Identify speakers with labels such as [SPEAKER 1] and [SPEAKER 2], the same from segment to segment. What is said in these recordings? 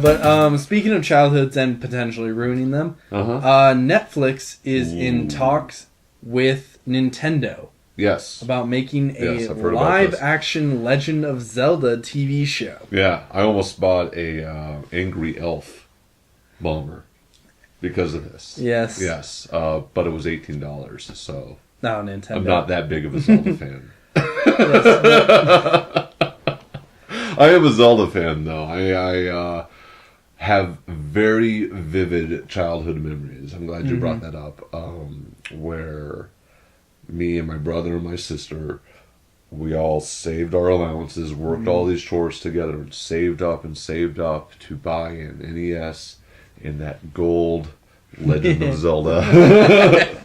[SPEAKER 1] but speaking of childhoods and potentially ruining them, Netflix is in talks with Nintendo.
[SPEAKER 2] Yes.
[SPEAKER 1] About making a live-action Legend of Zelda TV show.
[SPEAKER 2] Yeah, I almost bought a Angry Elf bomber because of this.
[SPEAKER 1] Yes.
[SPEAKER 2] Yes, but it was $18, so...
[SPEAKER 1] No, Nintendo.
[SPEAKER 2] I'm not that big of a Zelda fan. I am a Zelda fan, though. I have very vivid childhood memories. I'm glad you brought that up. Where me and my brother and my sister, we all saved our allowances, worked all these chores together, and saved up to buy an NES in that gold Legend of Zelda.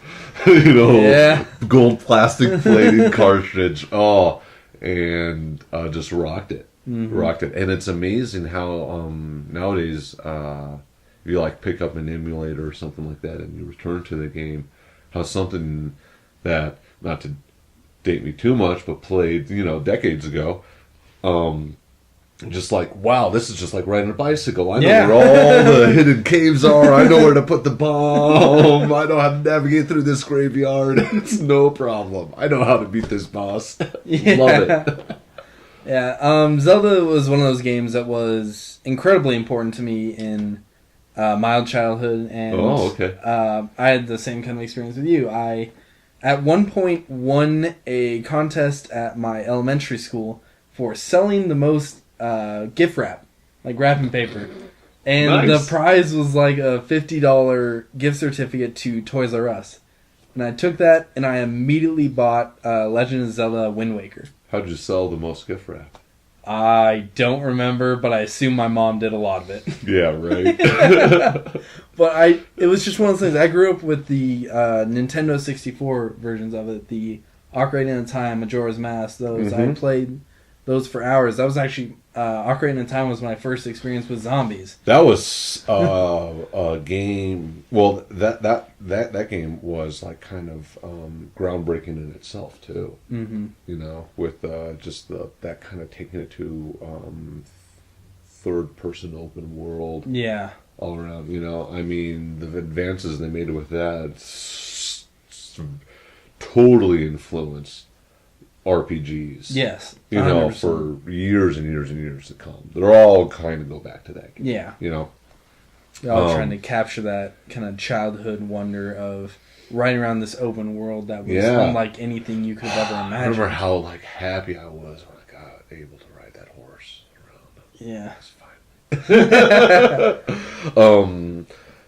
[SPEAKER 2] Gold plastic plated cartridge. Oh, and just rocked it. Rocked it. And it's amazing how nowadays if you like pick up an emulator or something like that and you return to the game, how something that, not to date me too much, but played, decades ago, just like, wow, this is just like riding a bicycle. I know where all the hidden caves are. I know where to put the bomb. I know how to navigate through this graveyard. It's no problem. I know how to beat this boss. Love it.
[SPEAKER 1] Yeah, Zelda was one of those games that was incredibly important to me in my childhood. And I had the same kind of experience with you. I, at one point, won a contest at my elementary school for selling the most gift wrap, like wrapping paper. And the prize was like a $50 gift certificate to Toys R Us. And I took that and I immediately bought Legend of Zelda Wind Waker.
[SPEAKER 2] How'd you sell the most gift wrap?
[SPEAKER 1] I don't remember, but I assume my mom did a lot of it.
[SPEAKER 2] Yeah, right.
[SPEAKER 1] But it was just one of those things. I grew up with the Nintendo 64 versions of it, the Ocarina of Time, Majora's Mask, those. I played those for hours. That was actually Ocarina of Time was my first experience with zombies.
[SPEAKER 2] That was a game. Well, that game was like kind of groundbreaking in itself too. With just that kind of taking it to third person open world. Yeah. All around, I mean, the advances they made with that totally influenced RPGs. Yes. 100%. For years and years and years to come. They're all kind of go back to that game. Yeah.
[SPEAKER 1] They're all trying to capture that kind of childhood wonder of riding around this open world that was unlike anything you could have ever imagine.
[SPEAKER 2] I remember how happy I was when I got able to ride that horse around. Yeah. It's fine.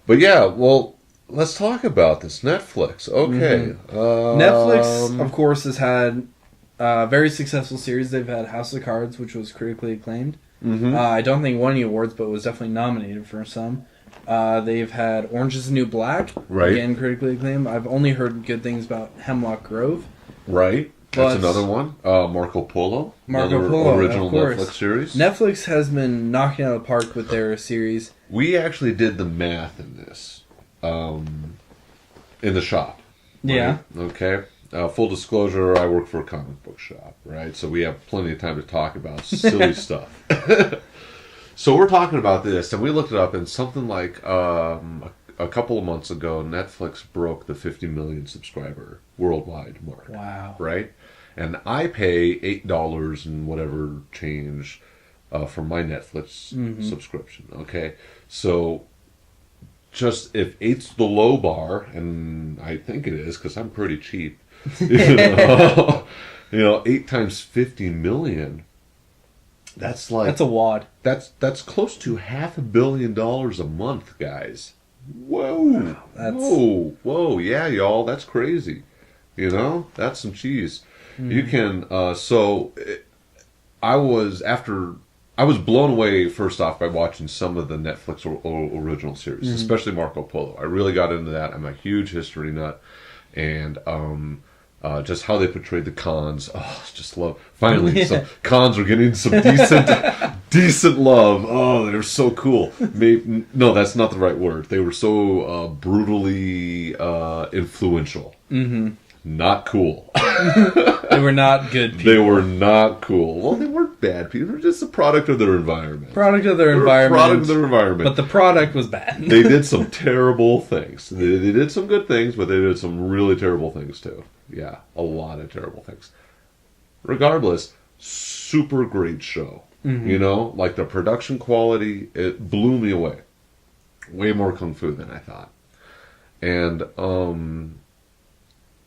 [SPEAKER 2] But yeah, well, let's talk about this. Netflix. Okay.
[SPEAKER 1] Netflix, of course, has had a very successful series. They've had House of Cards, which was critically acclaimed. I don't think won any awards, but was definitely nominated for some. They've had Orange is the New Black, again critically acclaimed. I've only heard good things about Hemlock Grove.
[SPEAKER 2] Right. That's another one. Marco Polo. Original
[SPEAKER 1] of course.
[SPEAKER 2] Netflix series.
[SPEAKER 1] Netflix has been knocking out of the park with their series.
[SPEAKER 2] We actually did the math in this. In the shop. Right?
[SPEAKER 1] Yeah.
[SPEAKER 2] Okay. Full disclosure, I work for a comic book shop, right? So we have plenty of time to talk about silly stuff. So we're talking about this, and we looked it up, and something like a couple of months ago, Netflix broke the 50 million subscriber worldwide mark. Wow. Right? And I pay $8 and whatever change for my Netflix subscription, okay? So just if 8's the low bar, and I think it is because I'm pretty cheap, 8 times 50 million, that's
[SPEAKER 1] a wad.
[SPEAKER 2] That's close to $500 million a month, guys. Whoa. Wow, whoa, yeah, y'all, that's crazy. That's some cheese. You can I was blown away, first off, by watching some of the Netflix original series, especially Marco Polo. I really got into that. I'm a huge history nut. And just how they portrayed the cons. Oh, just love. Finally, some cons are getting some decent love. Oh, they're so cool. No, that's not the right word. They were so brutally influential. not cool.
[SPEAKER 1] They were not good people.
[SPEAKER 2] They were not cool. Well, they weren't bad people. They were just a product of their environment.
[SPEAKER 1] Product of their environment.
[SPEAKER 2] But
[SPEAKER 1] the product was bad.
[SPEAKER 2] They did some terrible things. They did some good things, but they did some really terrible things too. Yeah, a lot of terrible things. Regardless, super great show. Mm-hmm. You know, like the production quality, it blew me away. Way more kung fu than I thought. And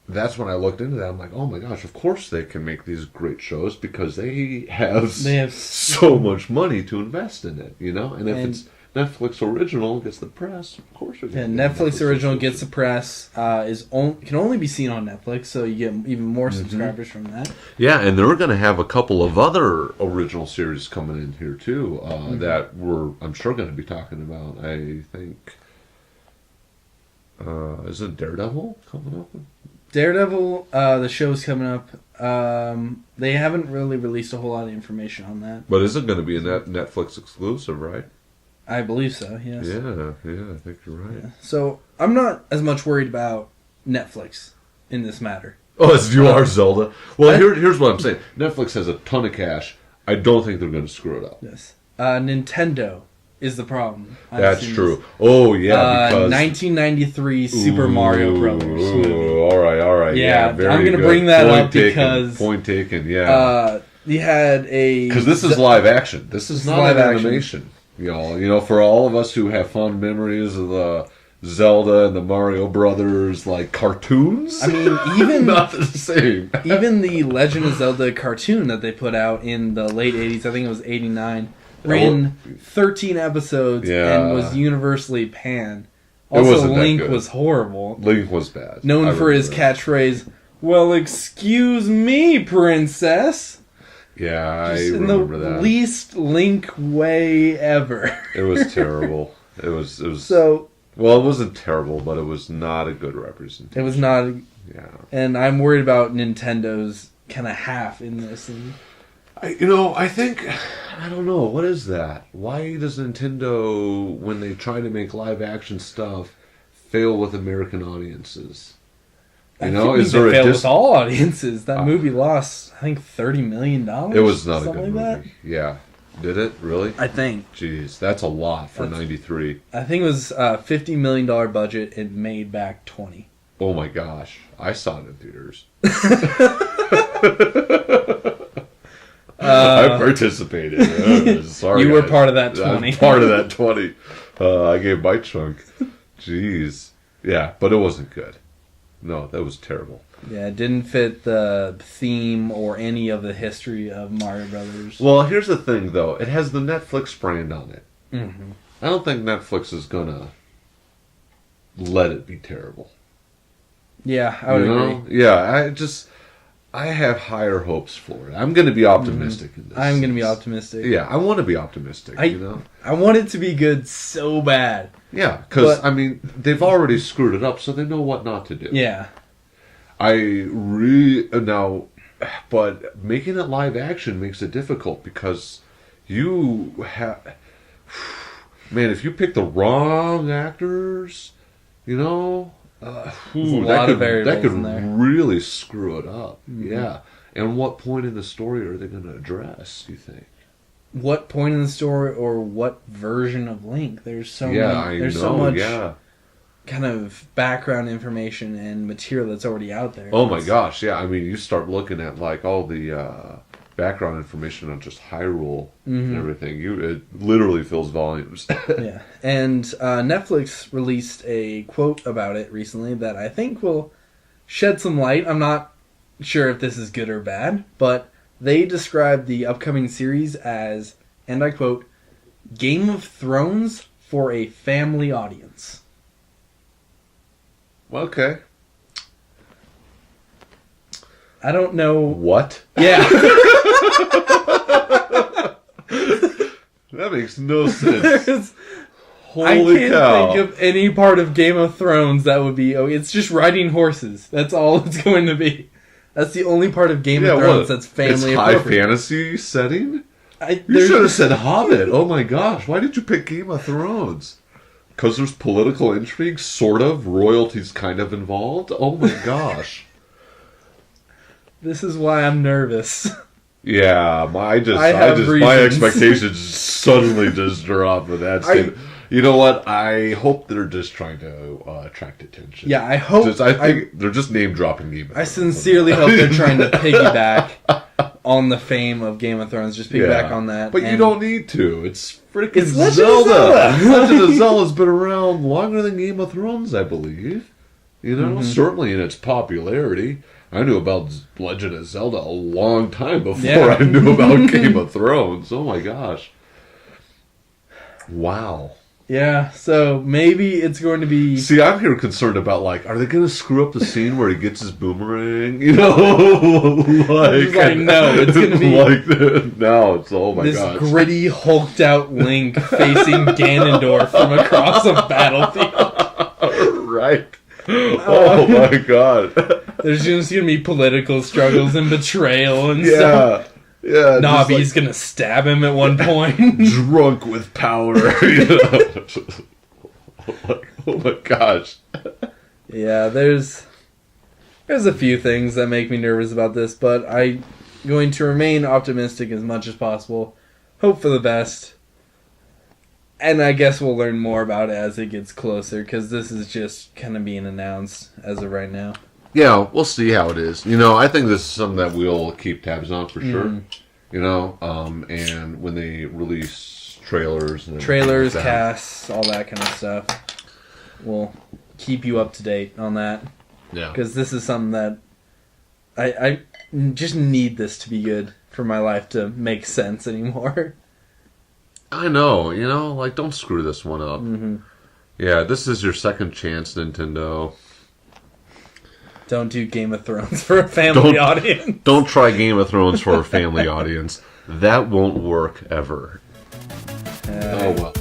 [SPEAKER 2] that's when I looked into that. I'm like, oh my gosh, of course they can make these great shows because they have so much money to invest in it, you know? And if it's Netflix original gets the press, of course it
[SPEAKER 1] can. Yeah, Netflix original gets the press, can only be seen on Netflix, so you get even more subscribers from that.
[SPEAKER 2] Yeah, and they're going to have a couple of other original series coming in here too that I'm sure going to be talking about. I think, is it Daredevil coming up?
[SPEAKER 1] Daredevil, the show's coming up. They haven't really released a whole lot of information on that.
[SPEAKER 2] But is it going to be a Netflix exclusive, right?
[SPEAKER 1] I believe so, yes.
[SPEAKER 2] Yeah, I think you're right. Yeah.
[SPEAKER 1] So, I'm not as much worried about Netflix in this matter.
[SPEAKER 2] Oh, as you are Zelda? Well, here's what I'm saying. Netflix has a ton of cash. I don't think they're going to screw it up.
[SPEAKER 1] Yes. Nintendo is the problem.
[SPEAKER 2] That's true. This. Oh, yeah, because
[SPEAKER 1] 1993 Super Mario Brothers movie.
[SPEAKER 2] All right. Yeah,
[SPEAKER 1] I'm going to bring that up because...
[SPEAKER 2] Point taken, yeah.
[SPEAKER 1] You had a...
[SPEAKER 2] Because this is live action. This is not live animation. You know, for all of us who have fond memories of the Zelda and the Mario Brothers, like, cartoons.
[SPEAKER 1] I mean, even...
[SPEAKER 2] not the same.
[SPEAKER 1] Even the Legend of Zelda cartoon that they put out in the late 80s, I think it was 89... ran 13 episodes and was universally panned. Also, Link was horrible.
[SPEAKER 2] Link was bad.
[SPEAKER 1] Known for his catchphrase, "Well, excuse me, princess."
[SPEAKER 2] Yeah, I remember that.
[SPEAKER 1] In the least Link way ever.
[SPEAKER 2] It was terrible. It was
[SPEAKER 1] so.
[SPEAKER 2] Well, it wasn't terrible, but it was not a good representation.
[SPEAKER 1] It was not.
[SPEAKER 2] Yeah. And
[SPEAKER 1] I'm worried about Nintendo's kind of half in this.
[SPEAKER 2] I think, I don't know, what is that? Why does Nintendo, when they try to make live action stuff, fail with American audiences?
[SPEAKER 1] Is there fail with all audiences? That movie lost, I think, $30 million.
[SPEAKER 2] It was not a good movie. Yeah. Did it? Really?
[SPEAKER 1] I think.
[SPEAKER 2] Jeez, that's a lot for 93.
[SPEAKER 1] I think it was a $50 million budget. It made back 20.
[SPEAKER 2] Oh my gosh. I saw it in theaters. I participated. Sorry,
[SPEAKER 1] you were part of that 20.
[SPEAKER 2] I'm part of that 20. I gave my chunk. Jeez. Yeah, but it wasn't good. No, that was terrible.
[SPEAKER 1] Yeah, it didn't fit the theme or any of the history of Mario Brothers.
[SPEAKER 2] Well, here's the thing, though. It has the Netflix brand on it.
[SPEAKER 1] Mm-hmm.
[SPEAKER 2] I don't think Netflix is going to let it be terrible.
[SPEAKER 1] Yeah, I would agree.
[SPEAKER 2] Yeah, I have higher hopes for it. I'm going to be optimistic in this.
[SPEAKER 1] I'm going to be optimistic.
[SPEAKER 2] Yeah, I want to be optimistic,
[SPEAKER 1] I want it to be good so bad.
[SPEAKER 2] Yeah, because, they've already screwed it up, so they know what not to do.
[SPEAKER 1] Yeah.
[SPEAKER 2] But making it live action makes it difficult because you have... Man, if you pick the wrong actors, that could really screw it up. Mm-hmm. Yeah. And what point in the story are they going to address, you think?
[SPEAKER 1] What point in the story or what version of Link? There's so much kind of background information and material that's already out there.
[SPEAKER 2] Oh my gosh, yeah. I mean, you start looking at like all the background information on just Hyrule and everything. It literally fills volumes.
[SPEAKER 1] Yeah. And Netflix released a quote about it recently that I think will shed some light. I'm not sure if this is good or bad, but they described the upcoming series as, and I quote, Game of Thrones for a family audience.
[SPEAKER 2] Okay.
[SPEAKER 1] I don't know.
[SPEAKER 2] What?
[SPEAKER 1] Yeah.
[SPEAKER 2] That makes no sense. Holy
[SPEAKER 1] I
[SPEAKER 2] cow.
[SPEAKER 1] can't think of any part of Game of Thrones that would be, it's just riding horses. That's all it's going to be. That's the only part of Game of Thrones that's family appropriate.
[SPEAKER 2] It's high fantasy setting? You should have said Hobbit. Oh my gosh. Why did you pick Game of Thrones? Because there's political intrigue, sort of. Royalty's kind of involved. Oh my gosh.
[SPEAKER 1] This is why I'm nervous.
[SPEAKER 2] Yeah, my expectations suddenly just drop with that statement. You know what? I hope they're just trying to attract attention.
[SPEAKER 1] Yeah, I hope.
[SPEAKER 2] I think they're just name dropping Game of Thrones.
[SPEAKER 1] I sincerely hope they're trying to piggyback on the fame of Game of Thrones. Just piggyback on that.
[SPEAKER 2] But you don't need to. It's freaking Zelda. Legend of Zelda's been around longer than Game of Thrones, I believe. You know, certainly in its popularity. I knew about Legend of Zelda a long time before I knew about Game of Thrones. Oh my gosh. Wow.
[SPEAKER 1] Yeah, so maybe it's going to be...
[SPEAKER 2] See, I'm here concerned about, like, are they going to screw up the scene where he gets his boomerang? You know?
[SPEAKER 1] No, it's going to be...
[SPEAKER 2] No, it's, oh my gosh.
[SPEAKER 1] This gritty, hulked-out Link facing Ganondorf from across a battlefield.
[SPEAKER 2] Right. Oh my god.
[SPEAKER 1] There's just going to be political struggles and betrayal and stuff.
[SPEAKER 2] Yeah,
[SPEAKER 1] Nobby's gonna stab him at one point.
[SPEAKER 2] Drunk with power. You know? Oh my gosh.
[SPEAKER 1] Yeah, there's a few things that make me nervous about this, but I'm going to remain optimistic as much as possible. Hope for the best. And I guess we'll learn more about it as it gets closer, because this is just kind of being announced as of right now.
[SPEAKER 2] Yeah, we'll see how it is. You know, I think this is something that we'll keep tabs on for sure. You know, and when they release trailers,
[SPEAKER 1] casts, all that kind of stuff, we'll keep you up to date on that.
[SPEAKER 2] Yeah,
[SPEAKER 1] because this is something that I just need this to be good for my life to make sense anymore.
[SPEAKER 2] I know, you know, like, don't screw this one up. Yeah, this is your second chance, Nintendo.
[SPEAKER 1] Don't do Game of Thrones for a family audience.
[SPEAKER 2] Don't try Game of Thrones for a family audience. That won't work ever. Oh well.